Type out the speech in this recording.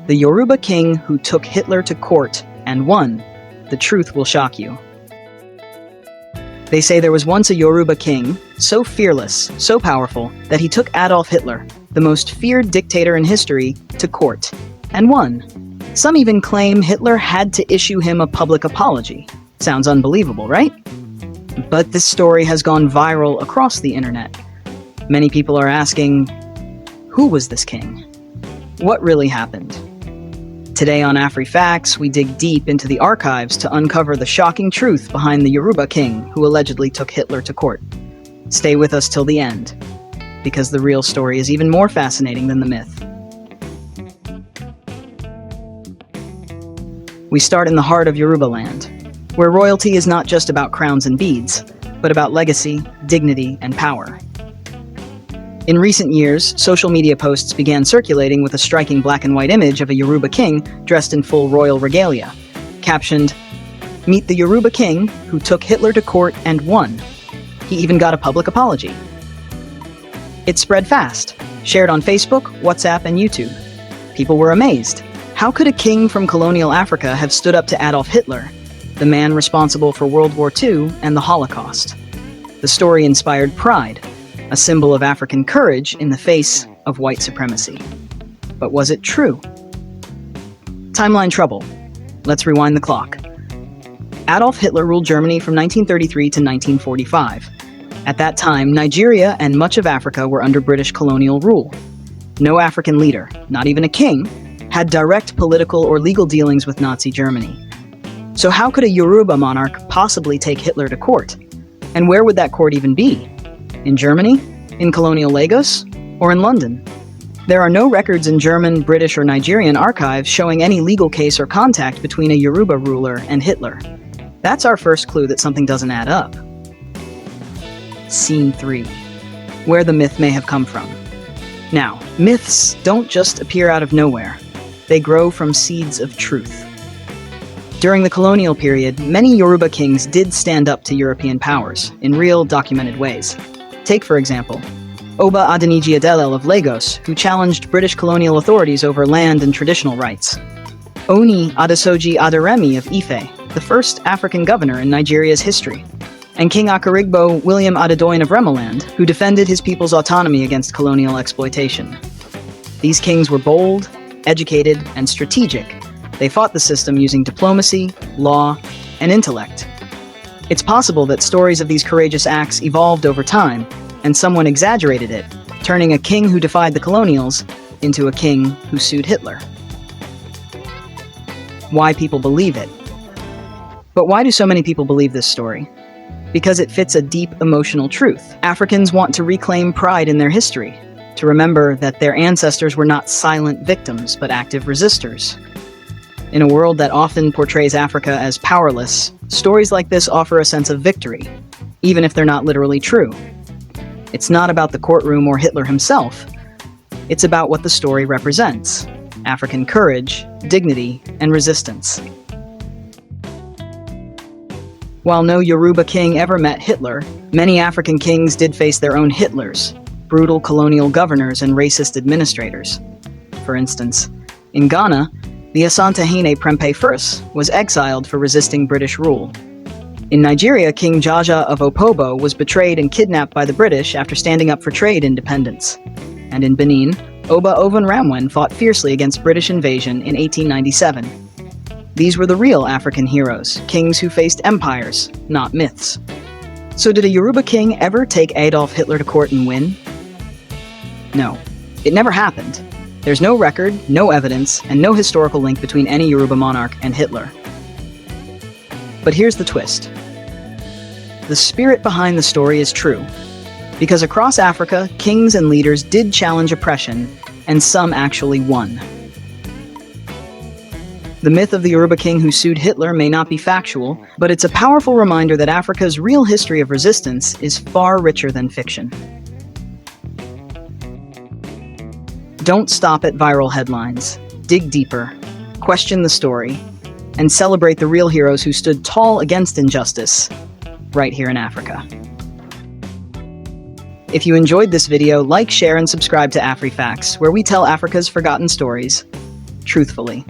The Yoruba king who took Hitler to court and won. The truth will shock you. They say there was once a Yoruba king, so fearless, so powerful, that he took Adolf Hitler, the most feared dictator in history, to court, and won. Some even claim Hitler had to issue him a public apology. Sounds unbelievable, right? But this story has gone viral across the internet. Many people are asking, who was this king? What really happened? Today on AfriFacts, we dig deep into the archives to uncover the shocking truth behind the Yoruba king who allegedly took Hitler to court. Stay with us till the end, because the real story is even more fascinating than the myth. We start in the heart of Yoruba land, where royalty is not just about crowns and beads, but about legacy, dignity, and power. In recent years, social media posts began circulating with a striking black and white image of a Yoruba king dressed in full royal regalia, captioned, "Meet the Yoruba king who took Hitler to court and won. He even got a public apology." It spread fast, shared on Facebook, WhatsApp, and YouTube. People were amazed. How could a king from colonial Africa have stood up to Adolf Hitler, the man responsible for World War II and the Holocaust? The story inspired pride, a symbol of African courage in the face of white supremacy. But was it true? Timeline trouble. Let's rewind the clock. Adolf Hitler ruled Germany from 1933 to 1945. At that time, Nigeria and much of Africa were under British colonial rule. No African leader, not even a king, had direct political or legal dealings with Nazi Germany. So how could a Yoruba monarch possibly take Hitler to court? And where would that court even be? In Germany? In colonial Lagos? Or in London? There are no records in German, British, or Nigerian archives showing any legal case or contact between a Yoruba ruler and Hitler. That's our first clue that something doesn't add up. Scene 3. Where the myth may have come from. Now, myths don't just appear out of nowhere. They grow from seeds of truth. During the colonial period, many Yoruba kings did stand up to European powers in real, documented ways. Take, for example, Oba Adeniji Adelele of Lagos, who challenged British colonial authorities over land and traditional rights. Oni Adesoji Aderemi of Ife, the first African governor in Nigeria's history. And King Akarigbo William Adedoyin of Remaland, who defended his people's autonomy against colonial exploitation. These kings were bold, educated, and strategic. They fought the system using diplomacy, law, and intellect. It's possible that stories of these courageous acts evolved over time, and someone exaggerated it, turning a king who defied the colonials into a king who sued Hitler. Why people believe it. But why do so many people believe this story? Because it fits a deep emotional truth. Africans want to reclaim pride in their history, to remember that their ancestors were not silent victims, but active resistors. In a world that often portrays Africa as powerless, stories like this offer a sense of victory, even if they're not literally true. It's not about the courtroom or Hitler himself. It's about what the story represents: African courage, dignity, and resistance. While no Yoruba king ever met Hitler, many African kings did face their own Hitlers, brutal colonial governors and racist administrators. For instance, in Ghana, the Asantehene Prempeh I was exiled for resisting British rule. In Nigeria, King Jaja of Opobo was betrayed and kidnapped by the British after standing up for trade independence. And in Benin, Oba Ovonramwen fought fiercely against British invasion in 1897. These were the real African heroes, kings who faced empires, not myths. So did a Yoruba king ever take Adolf Hitler to court and win? No, it never happened. There's no record, no evidence, and no historical link between any Yoruba monarch and Hitler. But here's the twist. The spirit behind the story is true, because across Africa, kings and leaders did challenge oppression, and some actually won. The myth of the Yoruba king who sued Hitler may not be factual, but it's a powerful reminder that Africa's real history of resistance is far richer than fiction. Don't stop at viral headlines. Dig deeper, question the story, and celebrate the real heroes who stood tall against injustice, right here in Africa. If you enjoyed this video, like, share, and subscribe to AfriFacts, where we tell Africa's forgotten stories. truthfully.